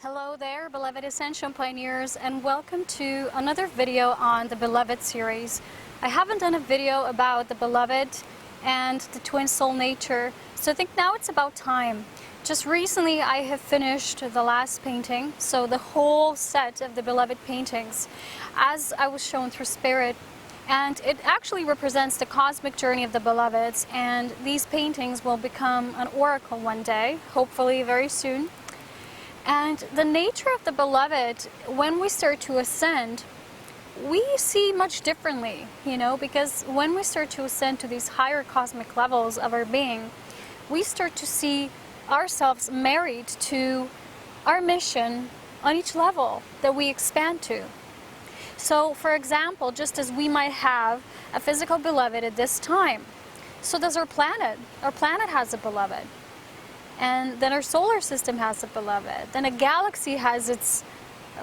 Hello there, beloved Ascension pioneers, and welcome to another video on the Beloved series. I haven't done a video about the Beloved and the twin soul nature, so I think now it's about time. Just recently I have finished the last painting, so the whole set of the Beloved paintings as I was shown through Spirit, and it actually represents the cosmic journey of the Beloveds, and these paintings will become an oracle one day, hopefully very soon. And the nature of the Beloved, when we start to ascend, we see much differently, because when we start to ascend to these higher cosmic levels of our being, we start to see ourselves married to our mission on each level that we expand to. So, for example, just as we might have a physical Beloved at this time, so does our planet. Our planet has a Beloved. And then our solar system has a Beloved. Then a galaxy has its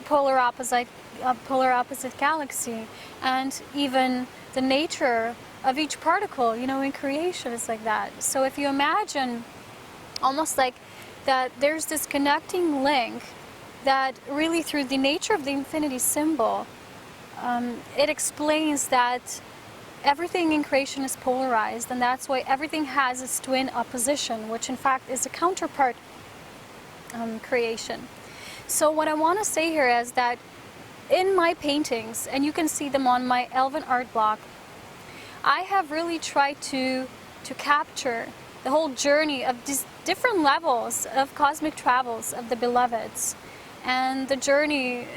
polar opposite galaxy. And even the nature of each particle, in creation is like that. So if you imagine almost like that there's this connecting link that really through the nature of the infinity symbol, it explains that everything in creation is polarized, and that's why everything has its twin opposition, which in fact is a counterpart creation. So what I want to say here is that in my paintings, and you can see them on my Elven art block, I have really tried to capture the whole journey of these different levels of cosmic travels of the Beloveds, and the journey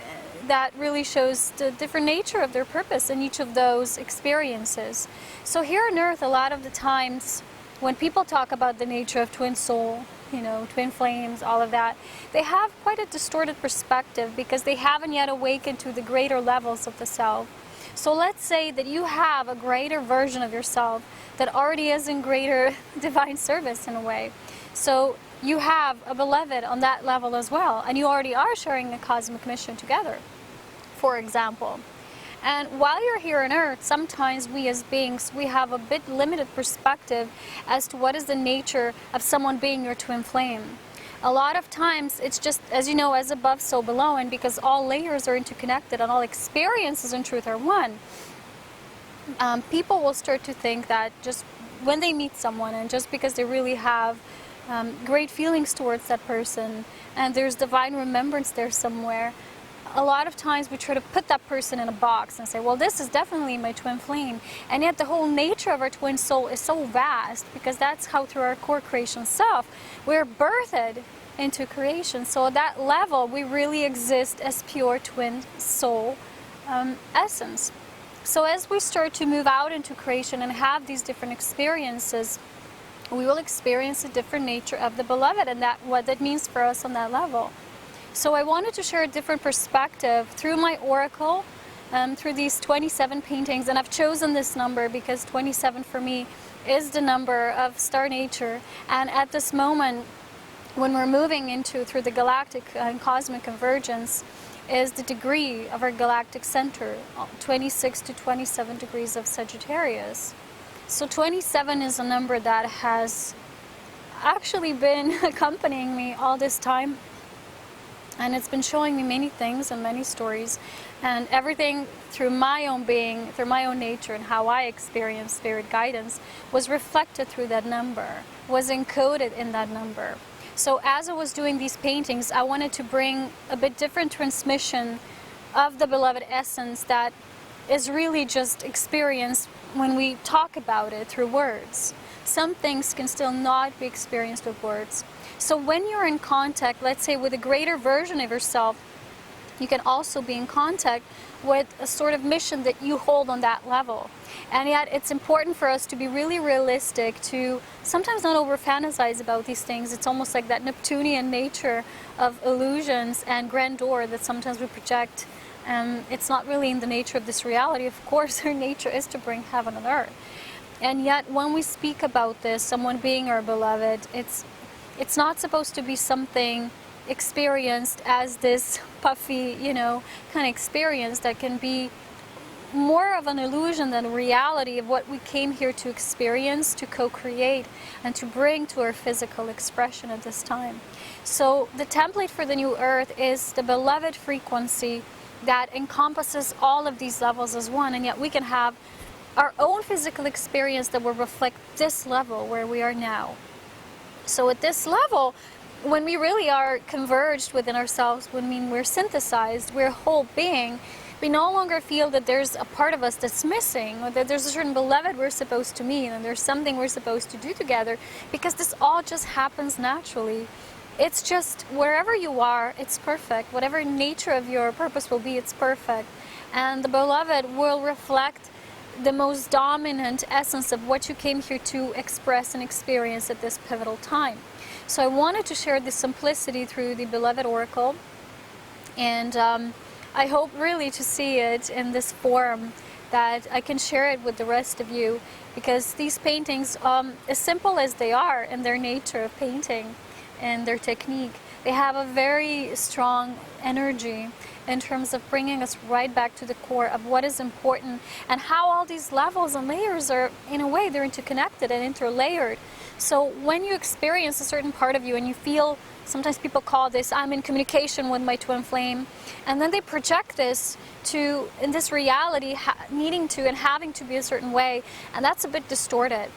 that really shows the different nature of their purpose in each of those experiences. So here on Earth, a lot of the times when people talk about the nature of twin soul, twin flames, all of that, they have quite a distorted perspective because they haven't yet awakened to the greater levels of the self. So let's say that you have a greater version of yourself that already is in greater divine service in a way. So you have a Beloved on that level as well, and you already are sharing a cosmic mission together, for example. And while you're here on Earth, sometimes we as beings, we have a bit limited perspective as to what is the nature of someone being your twin flame. A lot of times it's just, as you know, as above, so below, and because all layers are interconnected and all experiences in truth are one, people will start to think that just when they meet someone and just because they really have great feelings towards that person and there's divine remembrance there somewhere, a lot of times we try to put that person in a box and say, well, this is definitely my twin flame. And yet the whole nature of our twin soul is so vast, because that's how through our core creation self we're birthed into creation. So at that level we really exist as pure twin soul essence. So as we start to move out into creation and have these different experiences, we will experience a different nature of the Beloved, and what that means for us on that level. So I wanted to share a different perspective through my oracle, through these 27 paintings, and I've chosen this number because 27 for me is the number of star nature, and at this moment when we're moving through the galactic and cosmic convergence is the degree of our galactic center, 26 to 27 degrees of Sagittarius. So 27 is a number that has actually been accompanying me all this time, and it's been showing me many things and many stories, and everything through my own being, through my own nature and how I experience spirit guidance was reflected through that number, was encoded in that number. So as I was doing these paintings, I wanted to bring a bit different transmission of the Beloved essence that is really just experienced when we talk about it through words. Some things can still not be experienced with words. So when you're in contact, let's say with a greater version of yourself, you can also be in contact with a sort of mission that you hold on that level. And yet it's important for us to be really realistic, to sometimes not over fantasize about these things. It's almost like that Neptunian nature of illusions and grandeur that sometimes we project. It's not really in the nature of this reality. Of course, our nature is to bring heaven on earth. And yet when we speak about this, someone being our Beloved, it's not supposed to be something experienced as this puffy, kind of experience that can be more of an illusion than a reality of what we came here to experience, to co-create, and to bring to our physical expression at this time. So the template for the new earth is the beloved frequency that encompasses all of these levels as one, and yet we can have our own physical experience that will reflect this level where we are now. So at this level, when we really are converged within ourselves, when we're synthesized, we're a whole being, we no longer feel that there's a part of us that's missing, or that there's a certain beloved we're supposed to meet, and there's something we're supposed to do together, because this all just happens naturally. It's just wherever you are, it's perfect. Whatever nature of your purpose will be, it's perfect. And the beloved will reflect the most dominant essence of what you came here to express and experience at this pivotal time. So I wanted to share this simplicity through the Beloved Oracle, and I hope really to see it in this form, that I can share it with the rest of you, because these paintings, as simple as they are in their nature of painting and their technique, they have a very strong energy in terms of bringing us right back to the core of what is important, and how all these levels and layers are, in a way, they're interconnected and interlayered. So when you experience a certain part of you and you feel, sometimes people call this, I'm in communication with my twin flame, and then they project this to, in this reality, needing to and having to be a certain way, and that's a bit distorted.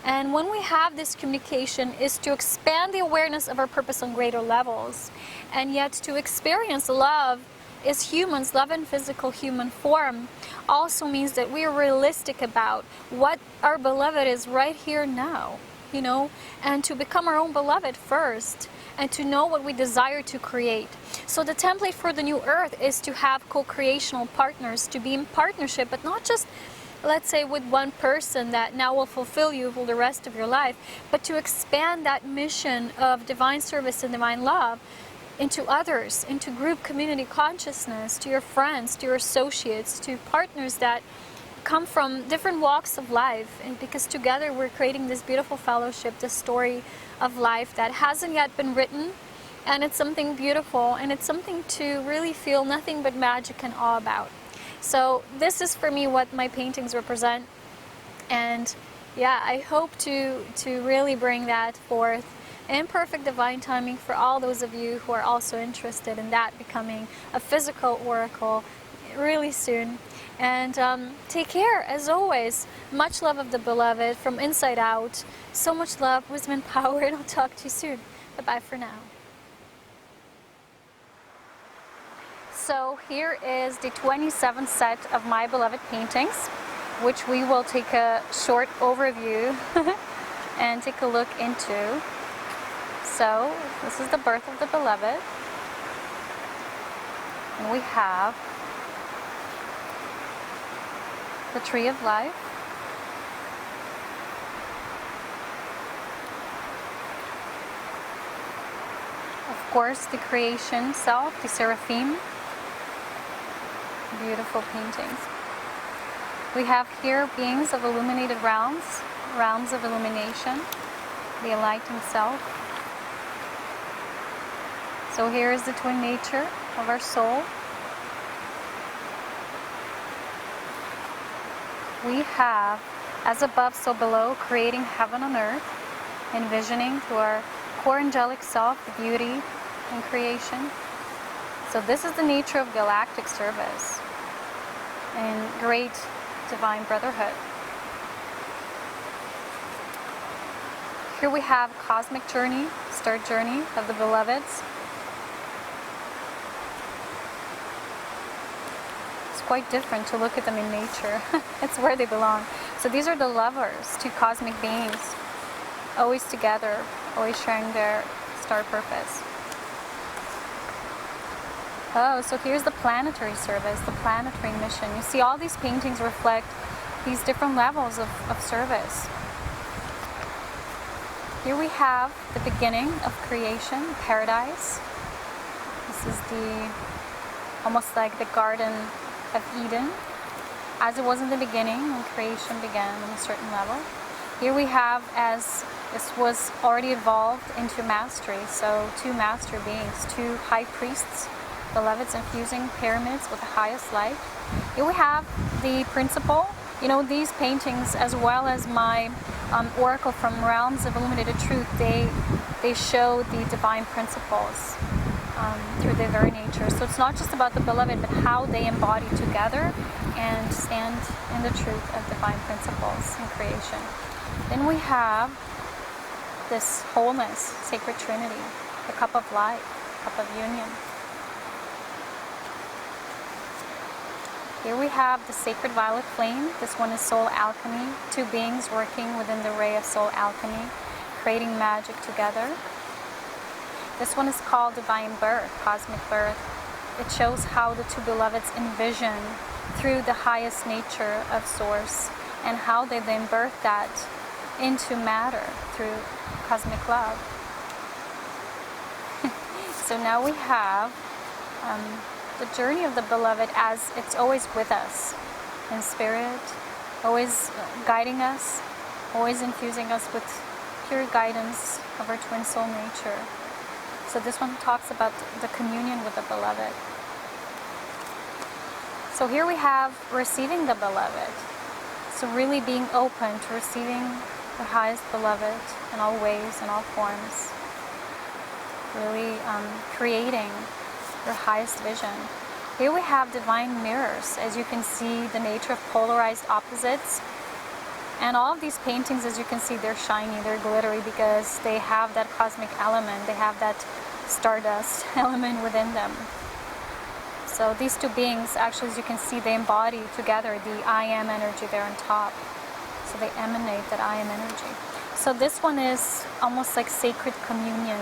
And when we have this communication, is to expand the awareness of our purpose on greater levels, and yet to experience love as humans, love in physical human form, also means that we are realistic about what our beloved is right here now, you know, and to become our own beloved first, and to know what we desire to create. So the template for the new earth is to have co-creational partners, to be in partnership, but not just, let's say, with one person that now will fulfill you for the rest of your life, but to expand that mission of divine service and divine love into others, into group community consciousness, to your friends, to your associates, to partners that come from different walks of life, and because together we're creating this beautiful fellowship, this story of life that hasn't yet been written, and it's something beautiful, and it's something to really feel nothing but magic and awe about. So this is for me what my paintings represent, and yeah, I hope to really bring that forth in perfect divine timing for all those of you who are also interested in that becoming a physical oracle really soon. And take care, as always. Much love of the beloved from inside out. So much love, wisdom, and power, and I'll talk to you soon. Bye-bye for now. So here is the 27th set of my beloved paintings, which we will take a short overview and take a look into. So this is the birth of the beloved, and we have the tree of life, of course the creation self, the seraphim. Beautiful paintings. We have here beings of illuminated realms, realms of illumination, the enlightened self. So here is the twin nature of our soul. We have, as above, so below, creating heaven on earth, envisioning through our core angelic self the beauty and creation. So this is the nature of galactic service and great divine brotherhood. Here we have cosmic journey, start journey of the beloveds. Quite different to look at them in nature. It's where they belong. So these are the lovers, two cosmic beings, always together, always sharing their star purpose. Oh, so here's the planetary service, the planetary mission. You see all these paintings reflect these different levels of service. Here we have the beginning of creation, paradise. This is almost like the Garden of Eden, as it was in the beginning when creation began on a certain level. Here we have, as this was already evolved into mastery, so two master beings, two high priests beloveds infusing pyramids with the highest light. Here we have the principle. You know, these paintings, as well as my oracle from Realms of Illuminated Truth, they show the divine principles through their very nature. So it's not just about the beloved, but how they embody together and stand in the truth of divine principles in creation. Then we have this wholeness, sacred trinity, the cup of light, cup of union. Here we have the sacred violet flame. This one is soul alchemy, two beings working within the ray of soul alchemy, creating magic together. This one is called divine birth, cosmic birth. It shows how the two beloveds envision through the highest nature of source and how they then birth that into matter through cosmic love. So now we have the journey of the beloved, as it's always with us in spirit, always guiding us, always infusing us with pure guidance of our twin soul nature. So this one talks about the communion with the beloved. So here we have receiving the beloved. So really being open to receiving the highest beloved in all ways, in all forms. Really creating your highest vision. Here we have divine mirrors. As you can see, the nature of polarized opposites. And all of these paintings, as you can see, they're shiny, they're glittery, because they have that cosmic element, they have that stardust element within them. So these two beings, actually, as you can see, they embody together the I am energy there on top. So they emanate that I am energy. So this one is almost like sacred communion,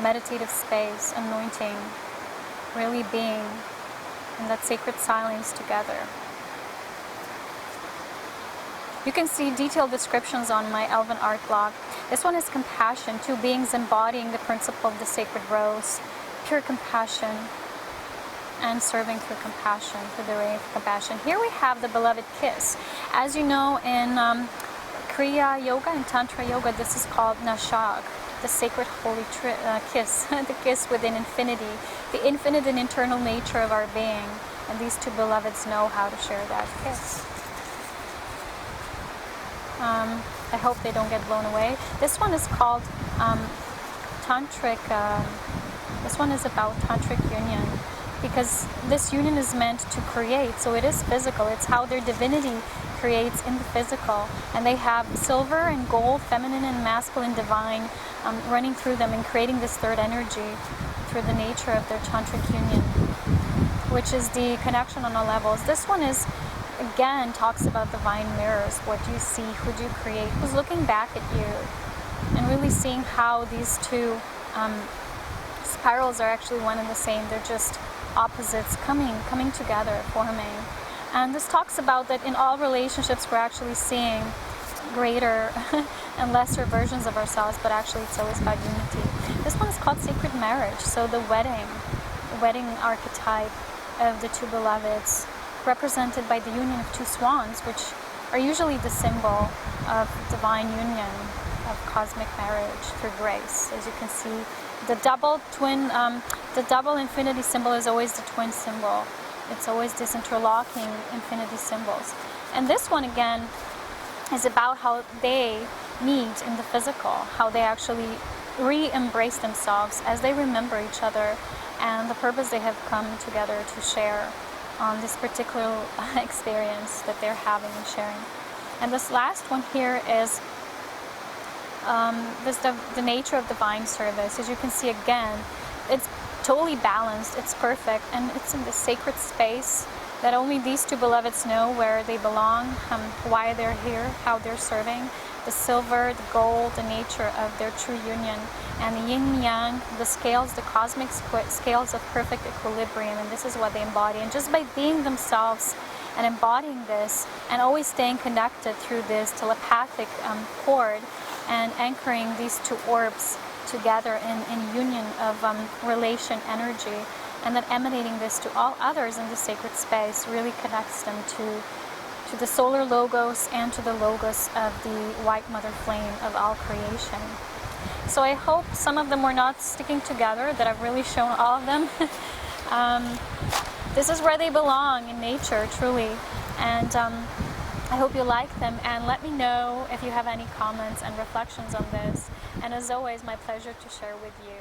meditative space, anointing, really being in that sacred silence together. You can see detailed descriptions on my Elven art blog. This one is compassion, two beings embodying the principle of the sacred rose, pure compassion, and serving through compassion, through the ray of compassion. Here we have the beloved kiss. As you know, in Kriya Yoga and Tantra Yoga, this is called Nashag, the sacred holy kiss, the kiss within infinity, the infinite and eternal nature of our being. And these two beloveds know how to share that kiss. I hope they don't get blown away. This one is called Tantric, this one is about Tantric union, because this union is meant to create, so it is physical. It's how their divinity creates in the physical, and they have silver and gold, feminine and masculine, divine, running through them and creating this third energy through the nature of their tantric union, which is the connection on all levels. This one is, again, talks about divine mirrors. What do you see? Who do you create? Who's looking back at you? And really seeing how these two spirals are actually one and the same. They're just opposites coming together, forming. And this talks about that in all relationships we're actually seeing greater and lesser versions of ourselves, but actually it's always about unity. This one is called sacred marriage. So the wedding archetype of the two beloveds, represented by the union of two swans, which are usually the symbol of divine union, of cosmic marriage through grace. As you can see, the double infinity symbol is always the twin symbol. It's always this interlocking infinity symbols. And this one, again, is about how they meet in the physical, how they actually re-embrace themselves as they remember each other and the purpose they have come together to share on this particular experience that they're having and sharing. And this last one here is the nature of divine service. As you can see, again, it's totally balanced, it's perfect, and it's in the sacred space that only these two beloveds know where they belong, why they're here, how they're serving. The silver, the gold, the nature of their true union, and the yin and yang, the scales, the cosmic scales of perfect equilibrium, and this is what they embody. And just by being themselves and embodying this, and always staying connected through this telepathic cord, and anchoring these two orbs together in union of relation energy, and then emanating this to all others in the sacred space, really connects them to the solar logos and to the logos of the white mother flame of all creation. So I hope some of them were not sticking together, that I've really shown all of them This is where they belong in nature, truly. And I hope you like them, and let me know if you have any comments and reflections on this. And as always, my pleasure to share with you.